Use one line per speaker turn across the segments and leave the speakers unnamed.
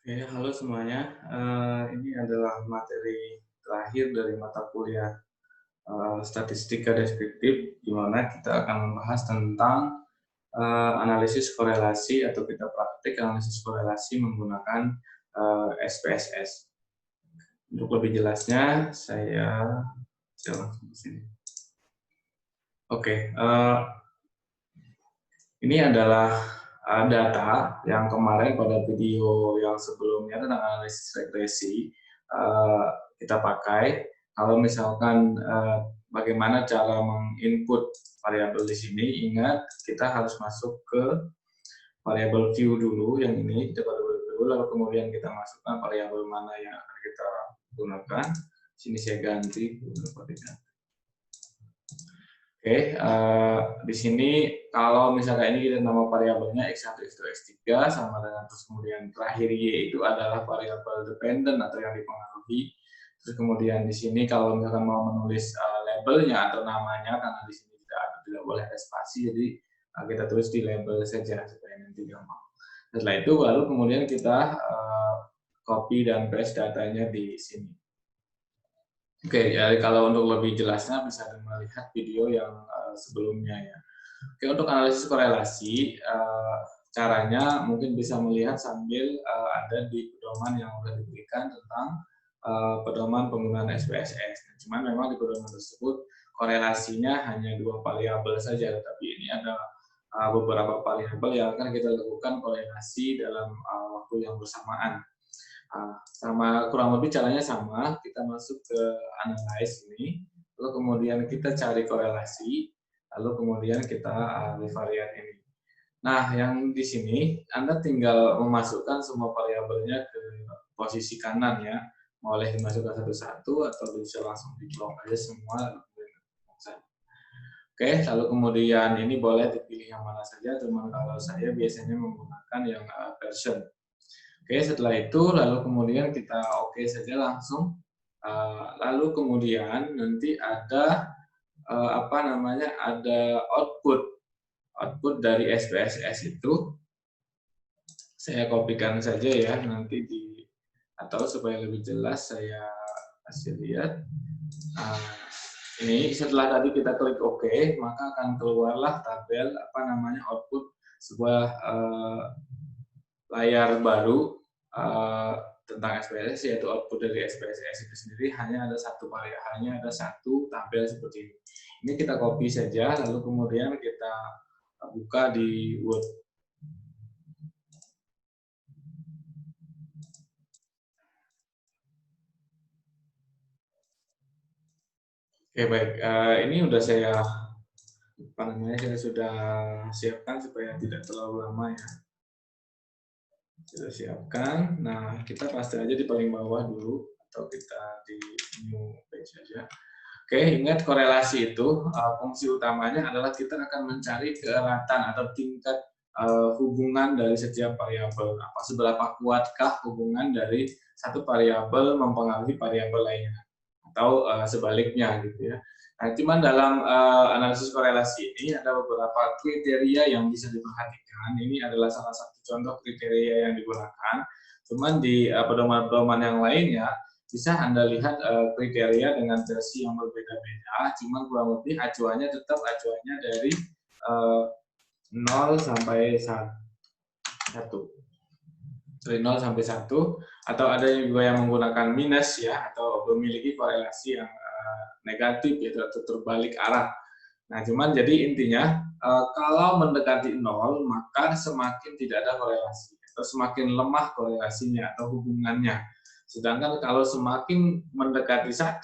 Oke, halo semuanya. Ini adalah materi terakhir dari mata kuliah Statistika Deskriptif, di mana kita akan membahas tentang analisis korelasi atau kita praktik analisis korelasi menggunakan SPSS. Untuk lebih jelasnya, saya langsung ke sini. Oke, ini adalah data yang kemarin pada video yang sebelumnya tentang analisis regresi kita pakai. Kalau misalkan bagaimana cara menginput variabel di sini, ingat kita harus masuk ke variabel view dulu, yang ini kita variabel view, lalu kemudian kita masukkan variabel mana yang akan kita gunakan. Sini saya ganti Oke, di sini kalau misalkan ini kita nama variabelnya x1, x2, x3 sama dengan terus kemudian terakhir y itu adalah variabel dependent atau yang dipengaruhi. Terus kemudian di sini kalau misalkan mau menulis labelnya atau namanya, karena di sini tidak boleh ada spasi, jadi kita tulis di label saja supaya nanti gampang. Setelah itu baru kemudian kita copy dan paste datanya di sini. Oke, ya kalau untuk lebih jelasnya bisa melihat video yang sebelumnya ya. Oke, untuk analisis korelasi, caranya mungkin bisa melihat sambil ada di pedoman yang sudah diberikan tentang pedoman penggunaan SPSS. Cuman memang di pedoman tersebut korelasinya hanya 2 variabel saja, tetapi ini ada beberapa variabel yang akan kita lakukan korelasi dalam waktu yang bersamaan. Sama kurang lebih caranya sama, kita masuk ke analyze ini, lalu kemudian kita cari korelasi, lalu kemudian kita bivariat ini. Nah, yang di sini Anda tinggal memasukkan semua variabelnya ke posisi kanan ya, boleh dimasukkan satu-satu atau bisa langsung di-lock aja semua. Oke, lalu kemudian ini boleh dipilih yang mana saja, cuman kalau saya biasanya menggunakan yang version. Oke, setelah itu lalu kemudian kita oke saja langsung. Lalu kemudian nanti ada ada output dari SPSS itu. Saya kopikan saja ya, nanti atau supaya lebih jelas saya kasih lihat. Ini setelah tadi kita klik OK, maka akan keluarlah tabel output sebuah layar baru tentang SPSS, yaitu output dari SPSS itu sendiri hanya ada satu tabel seperti ini. Ini kita copy saja, lalu kemudian kita buka di Word. Oke, baik. Ini udah saya sudah siapkan supaya tidak terlalu lama ya. Sudah siapkan. Nah, kita pasti aja di paling bawah dulu, atau kita di new page saja. Oke, ingat korelasi itu fungsi utamanya adalah kita akan mencari keeratan atau tingkat hubungan dari setiap variabel. Seberapa kuatkah hubungan dari satu variabel mempengaruhi variabel lainnya, atau sebaliknya gitu ya. Nah, cuman dalam analisis korelasi ini ada beberapa kriteria yang bisa diperhatikan. Ini adalah salah satu contoh kriteria yang digunakan. Cuman di pedoman-pedoman yang lainnya bisa Anda lihat kriteria dengan versi yang berbeda-beda. Cuman kurang lebih acuannya tetap dari 0 sampai 1. Dari 0 sampai 1, atau ada juga yang menggunakan minus ya, atau memiliki korelasi yang negatif yaitu atau terbalik arah. Nah, cuman jadi intinya kalau mendekati 0 maka semakin tidak ada korelasi atau semakin lemah korelasinya atau hubungannya. Sedangkan kalau semakin mendekati 1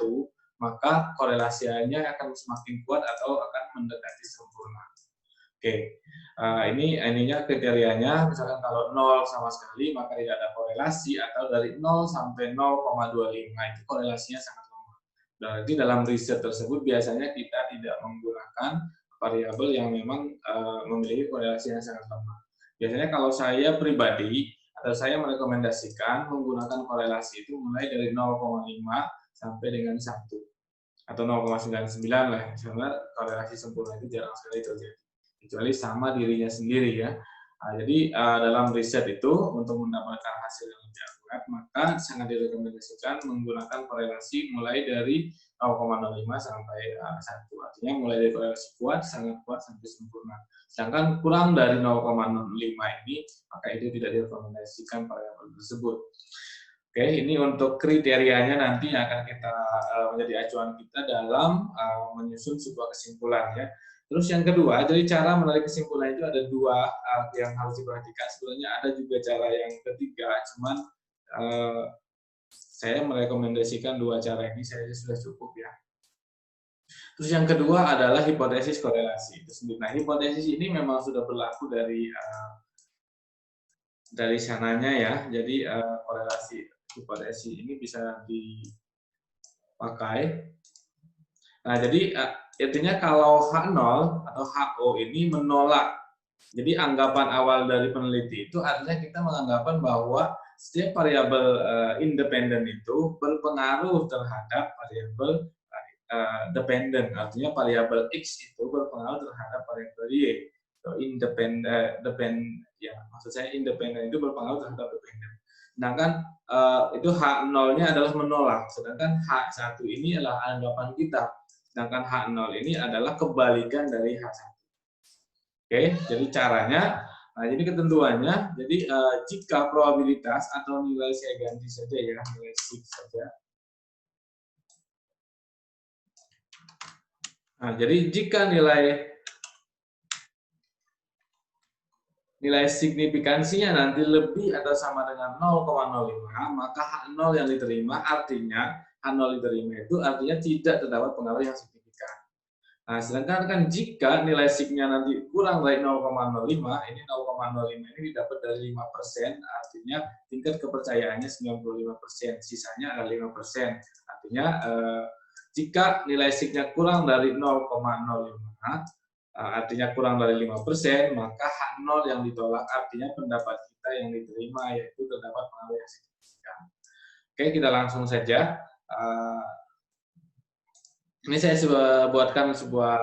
maka korelasinya akan semakin kuat atau akan mendekati sempurna. Oke, ininya kriterianya, misalkan kalau 0 sama sekali maka tidak ada korelasi, atau dari 0 sampai 0,25 itu korelasinya sangat lemah. Berarti dalam riset tersebut biasanya kita tidak menggunakan variabel yang memang memiliki korelasi yang sangat lemah. Biasanya kalau saya pribadi atau saya merekomendasikan menggunakan korelasi itu mulai dari 0,5 sampai dengan 1 atau 0,99 lah. Sebenarnya korelasi sempurna itu jarang sekali terjadi, kecuali sama dirinya sendiri ya. Jadi dalam riset itu untuk mendapatkan hasil yang lebih akurat, maka sangat direkomendasikan menggunakan korelasi mulai dari 0,05 sampai 1. Artinya mulai dari korelasi kuat, sangat kuat, sampai sempurna. Sedangkan kurang dari 0,05 ini, maka itu tidak direkomendasikan variabel tersebut. Oke, ini untuk kriterianya nanti akan kita menjadi acuan kita dalam menyusun sebuah kesimpulan ya. Terus yang kedua, jadi cara menarik kesimpulan itu ada dua yang harus diperhatikan. Sebenarnya ada juga cara yang ketiga, cuman saya merekomendasikan dua cara ini saya sudah cukup ya. Terus yang kedua adalah hipotesis korelasi itu sendiri. Nah, hipotesis ini memang sudah berlaku dari sananya ya. Jadi korelasi hipotesis ini bisa dipakai. Nah, jadi artinya kalau H0 atau HO ini menolak. Jadi anggapan awal dari peneliti itu artinya kita menganggapan bahwa setiap variabel independen itu berpengaruh terhadap variabel dependen. Artinya variabel X itu berpengaruh terhadap variabel Y. Independen, ya maksud saya independen itu berpengaruh terhadap dependen. Sedangkan itu H0-nya adalah menolak. Sedangkan H1 ini adalah anggapan kita. Sedangkan H0 ini adalah kebalikan dari H1. Oke, jadi caranya, nah jadi ketentuannya, jadi jika probabilitas atau nilai saya ganti saja ya, nilai sig saja. Nah, jadi jika nilai signifikansinya nanti lebih atau sama dengan 0,05, maka H0 yang diterima artinya H0 diterima itu artinya tidak terdapat pengaruh yang signifikan. Nah, sedangkan kan jika nilai sig-nya nanti kurang dari 0,05, ini 0,05 ini didapat dari 5%, artinya tingkat kepercayaannya 95%, sisanya adalah 5%. Artinya jika nilai sig-nya kurang dari 0,05, artinya kurang dari 5%, maka H0 yang ditolak artinya pendapat kita yang diterima yaitu terdapat pengaruh yang signifikan. Oke, kita langsung saja. Ini saya buatkan sebuah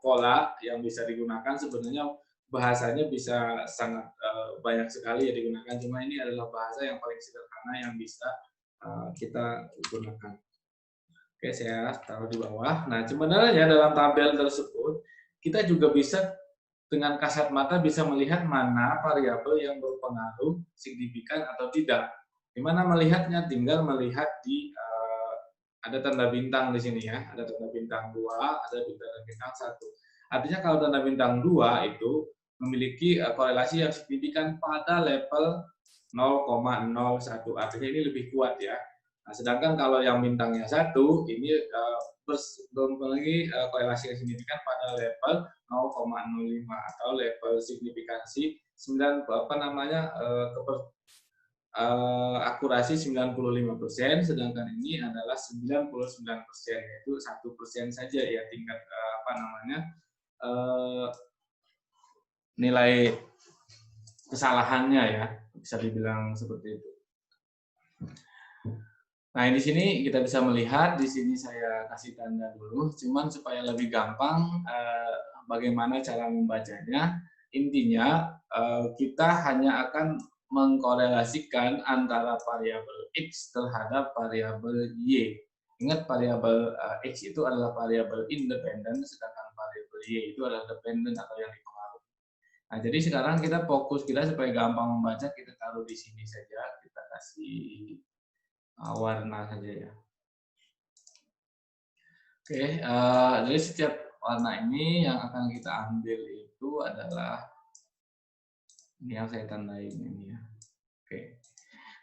pola yang bisa digunakan. Sebenarnya bahasanya bisa sangat banyak sekali ya digunakan. Cuma ini adalah bahasa yang paling sederhana yang bisa kita gunakan. Oke, saya taruh di bawah. Nah, sebenarnya dalam tabel tersebut kita juga bisa dengan kasat mata bisa melihat mana variabel yang berpengaruh signifikan atau tidak. Dimana melihatnya tinggal melihat di ada tanda bintang di sini ya, ada tanda bintang 2, ada tanda bintang 1. Artinya kalau tanda bintang 2 itu memiliki korelasi yang signifikan pada level 0,01. Artinya ini lebih kuat ya. Nah, sedangkan kalau yang bintangnya 1 ini memiliki korelasi yang signifikan pada level 0,05 atau level signifikansi 9 akurasi 95%, sedangkan ini adalah 99%, yaitu 1% saja ya tingkat nilai kesalahannya ya, bisa dibilang seperti itu. Nah, di sini kita bisa melihat, di sini saya kasih tanda dulu, cuman supaya lebih gampang bagaimana cara membacanya. Intinya kita hanya akan mengkorelasikan antara variabel X terhadap variabel Y. Ingat variabel X itu adalah variabel independen, sedangkan variabel Y itu adalah dependen atau yang dipengaruhi. Nah, jadi sekarang kita fokus kita supaya gampang membaca, kita taruh di sini saja, kita kasih warna saja ya. Oke, jadi setiap warna ini yang akan kita ambil itu adalah ini yang saya tandai ini ya. Oke.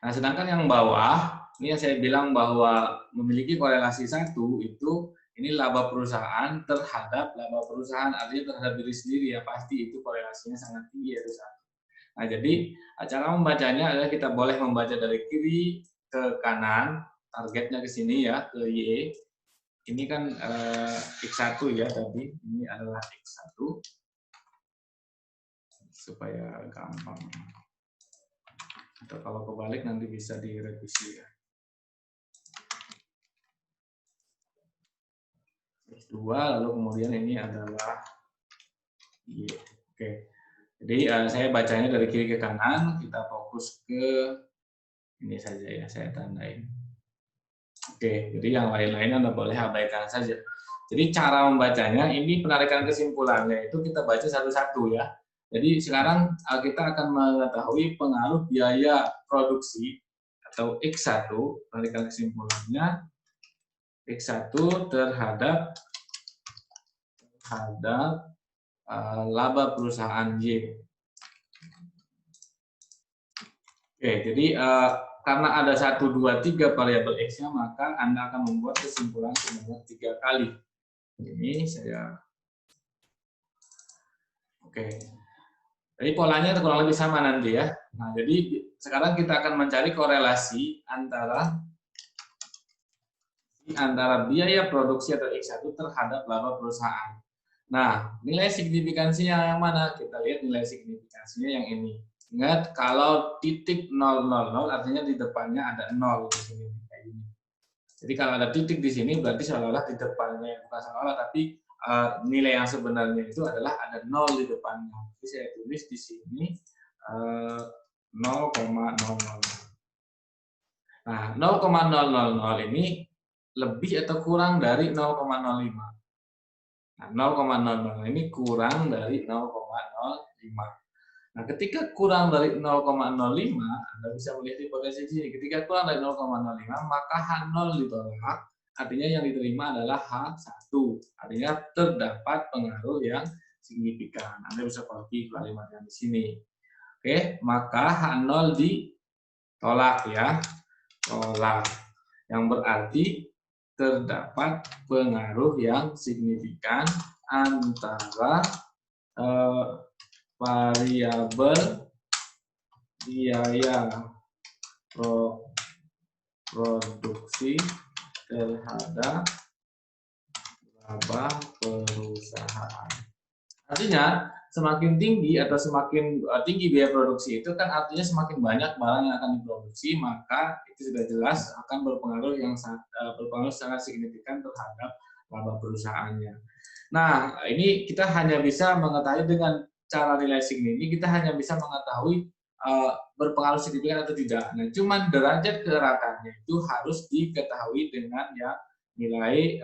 Nah, sedangkan yang bawah, ini yang saya bilang bahwa memiliki korelasi 1 itu ini laba perusahaan terhadap laba perusahaan, artinya terhadap diri sendiri ya, pasti itu korelasinya sangat tinggi yaitu 1. Nah, jadi cara membacanya adalah kita boleh membaca dari kiri ke kanan, targetnya ke sini ya, ke Y. Ini kan X1 ya tadi, ini adalah X1. Supaya gampang. Atau kalau kebalik nanti bisa direvisi ya. X2, lalu kemudian ini adalah Y. Oke. Jadi saya bacanya dari kiri ke kanan, kita fokus ke ini saja ya, saya tandain. Oke, jadi yang lain-lain Anda boleh abaikan saja. Jadi cara membacanya, ini penarikan kesimpulannya itu kita baca satu-satu ya. Jadi sekarang kita akan mengetahui pengaruh biaya produksi atau X1, penarikan kesimpulannya X1 terhadap laba perusahaan Y. Oke, jadi karena ada 1, 2, 3 variabel X-nya, maka Anda akan membuat kesimpulan sebanyak 3 kali. Ini saya... Oke. Jadi polanya kurang lebih sama nanti ya. Nah, jadi sekarang kita akan mencari korelasi antara biaya produksi atau X1 terhadap laba perusahaan. Nah, nilai signifikansinya yang mana? Kita lihat nilai signifikansinya yang ini. Ingat, kalau titik 000 artinya di depannya ada 0 di sini. Kayak gini. Jadi kalau ada titik di sini berarti seolah-olah di depannya, bukan seolah-olah, tapi nilai yang sebenarnya itu adalah ada 0 di depannya. Jadi saya tulis di sini 0,00. Nah, 0,000 ini lebih atau kurang dari 0,05. Nah, 0,00 ini kurang dari 0,05. Nah, ketika kurang dari 0,05, Anda bisa melihat di potensi sini. Ketika kurang dari 0,05, maka H0 ditolak. Artinya yang diterima adalah H1. Artinya terdapat pengaruh yang signifikan. Anda bisa copy kalimat yang di sini. Oke, maka H0 ditolak ya. Tolak. Yang berarti terdapat pengaruh yang signifikan antara variabel biaya produksi terhadap laba perusahaan. Artinya, semakin tinggi atau semakin tinggi biaya produksi itu kan artinya semakin banyak barang yang akan diproduksi, maka itu sudah jelas akan berpengaruh sangat signifikan terhadap laba perusahaannya. Nah, ini kita hanya bisa mengetahui dengan cara nilai signifikan, kita hanya bisa mengetahui berpengaruh signifikan atau tidak. Nah, cuman derajat kerataannya itu harus diketahui dengan ya nilai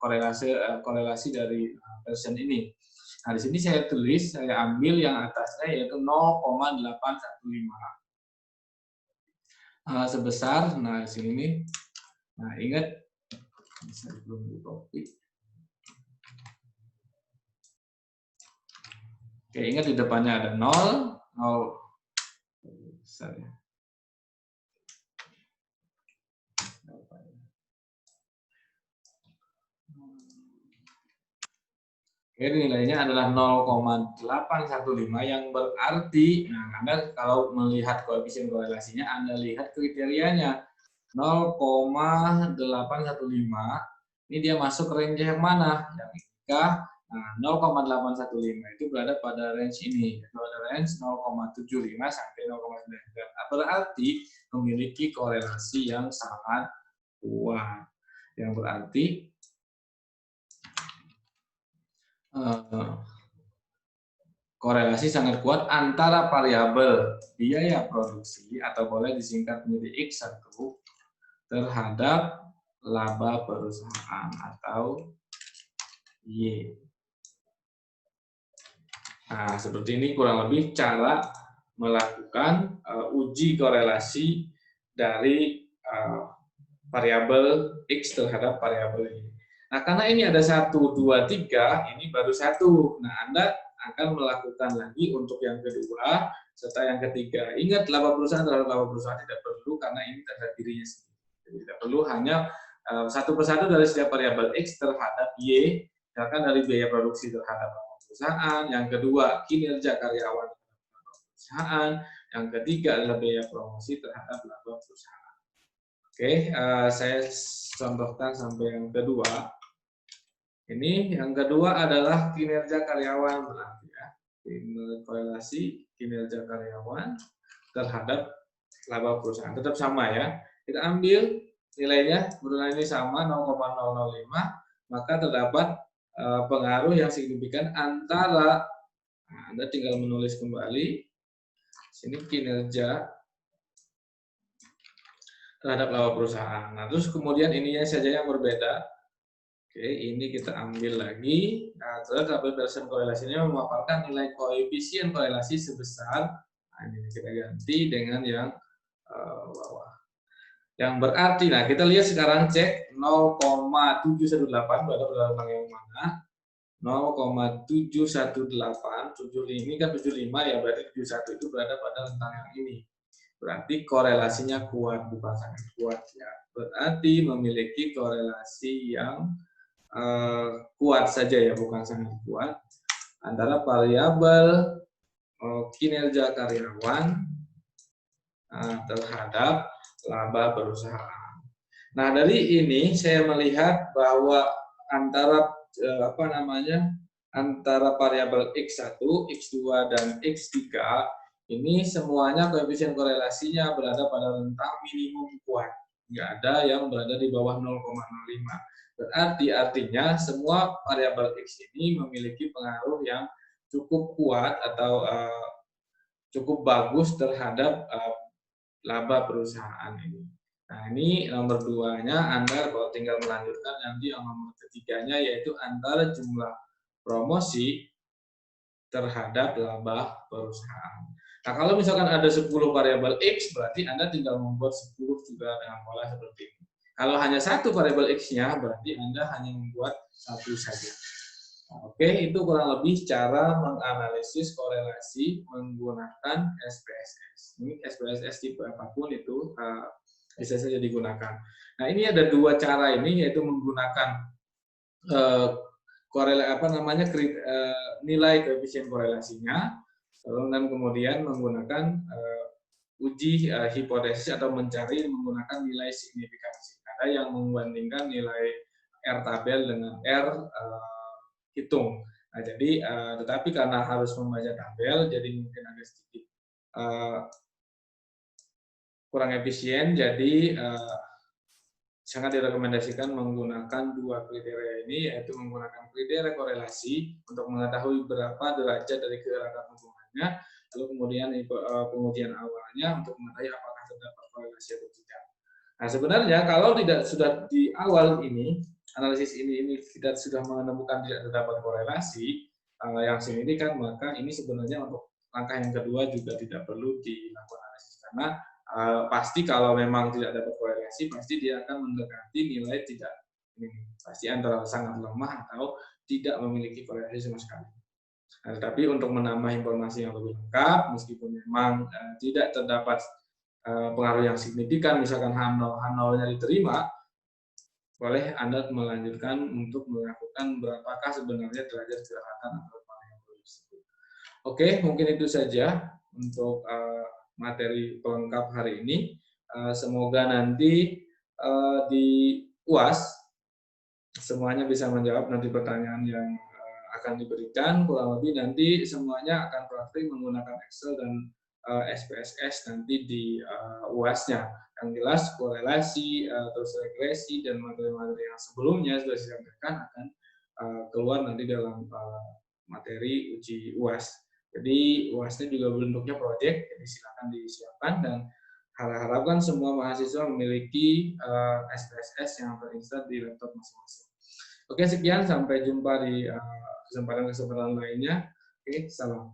korelasi dari version ini. Nah, di sini saya tulis, saya ambil yang atasnya yaitu 0,815 sebesar, nah di sini nih, nah ingat, bisa belum di copy. Oke, ingat di depannya ada 0, besar ya. Oke, nilainya adalah 0,815 yang berarti, nah Anda kalau melihat koefisien korelasinya, Anda lihat kriterianya 0,815, ini dia masuk range yang mana? Yang ketika 0,815 itu berada pada range ini, yaitu ada range 0,75 sampai 0,9. Berarti memiliki korelasi yang sangat kuat. Yang berarti korelasi sangat kuat antara variabel biaya produksi atau boleh disingkat menjadi X1 terhadap laba perusahaan atau Y. Nah, seperti ini kurang lebih cara melakukan uji korelasi dari variabel X terhadap variabel Y. Nah, karena ini ada 1, 2, 3, ini baru 1. Nah, Anda akan melakukan lagi untuk yang kedua, serta yang ketiga. Ingat, laba perusahaan terhadap laba perusahaan tidak perlu, karena ini terhadap dirinya sendiri. Jadi, tidak perlu, hanya satu persatu dari setiap variabel X terhadap Y, misalkan dari biaya produksi terhadap laba perusahaan, yang kedua, kinerja karyawan terhadap laba perusahaan, yang ketiga adalah biaya promosi terhadap laba perusahaan. Oke, saya contohkan sampai yang kedua. Ini yang kedua adalah kinerja karyawan, berarti ya, korelasi kinerja karyawan terhadap laba perusahaan. Tetap sama ya. Kita ambil nilainya, kebetulan ini sama 0,005, maka terdapat pengaruh yang signifikan antara Anda tinggal menulis kembali sini kinerja terhadap laba perusahaan. Nah, terus kemudian ininya saja yang berbeda. Oke, ini kita ambil lagi. Nah, terus tabel persen korelasinya memaparkan nilai koefisien korelasi sebesar, nah ini kita ganti dengan yang bawah. Yang berarti, nah kita lihat sekarang cek 0,718 berada pada rentang yang mana? 0,718, 75 ini kan 75 ya, berarti 71 itu berada pada rentang yang ini. Berarti korelasinya kuat, bukan sangat kuat ya. Berarti memiliki korelasi yang kuat saja ya, bukan sangat kuat antara variabel kinerja karyawan terhadap laba perusahaan. Nah, dari ini saya melihat bahwa antara antara variabel X1, X2 dan X3 ini semuanya koefisien korelasinya berada pada rentang minimum kuat. Nggak ada yang berada di bawah 0,05. Berarti artinya semua variabel X ini memiliki pengaruh yang cukup kuat atau cukup bagus terhadap laba perusahaan ini. Nah, ini nomor 2-nya Anda kalau tinggal melanjutkan nanti yang nomor ketiganya yaitu antara jumlah promosi terhadap laba perusahaan. Nah, kalau misalkan ada 10 variabel X, berarti Anda tinggal membuat 10 juga dengan pola seperti ini. Kalau hanya satu variabel X-nya, berarti Anda hanya membuat satu saja. Nah, oke, itu kurang lebih cara menganalisis korelasi menggunakan SPSS. Ini SPSS tipe apapun itu bisa saja digunakan. Nah, ini ada dua cara ini, yaitu menggunakan nilai koefisien korelasinya, dan kemudian menggunakan uji hipotesis atau mencari menggunakan nilai signifikansi. Ada yang membandingkan nilai R tabel dengan R hitung. Nah, jadi tetapi karena harus membaca tabel, jadi mungkin agak sedikit kurang efisien. Jadi sangat direkomendasikan menggunakan dua kriteria ini, yaitu menggunakan kriteria korelasi untuk mengetahui berapa derajat dari gerakan hubungannya, lalu kemudian pengujian awalnya untuk mengetahui apakah terdapat korelasi atau tidak. Nah, sebenarnya kalau tidak sudah di awal ini, analisis ini kita sudah menemukan tidak terdapat korelasi yang signifikan, maka ini sebenarnya untuk langkah yang kedua juga tidak perlu dilakukan analisis, karena pasti kalau memang tidak dapat korelasi, pasti dia akan mendekati nilai tidak ini, pasti antara sangat lemah atau tidak memiliki korelasi sama sekali. Nah, tetapi untuk menambah informasi yang lebih lengkap, meskipun memang tidak terdapat pengaruh yang signifikan, misalkan H0-nya diterima, boleh Anda melanjutkan untuk melakukan berapakah sebenarnya derajat gerakan atau variabel tersebut. Oke, mungkin itu saja untuk materi pelengkap hari ini. Semoga nanti di UAS semuanya bisa menjawab nanti pertanyaan yang akan diberikan. Kurang lebih nanti semuanya akan praktik menggunakan Excel dan SPSS nanti di UAS-nya. Yang jelas korelasi, terus regresi, dan materi-materi yang sebelumnya sudah disampaikan akan keluar nanti dalam materi uji UAS. Jadi UAS-nya juga bentuknya proyek, jadi silakan disiapkan, dan harapkan semua mahasiswa memiliki SPSS yang terinstall di laptop masing-masing. Oke, sekian, sampai jumpa di kesempatan-kesempatan lainnya. Oke, salam.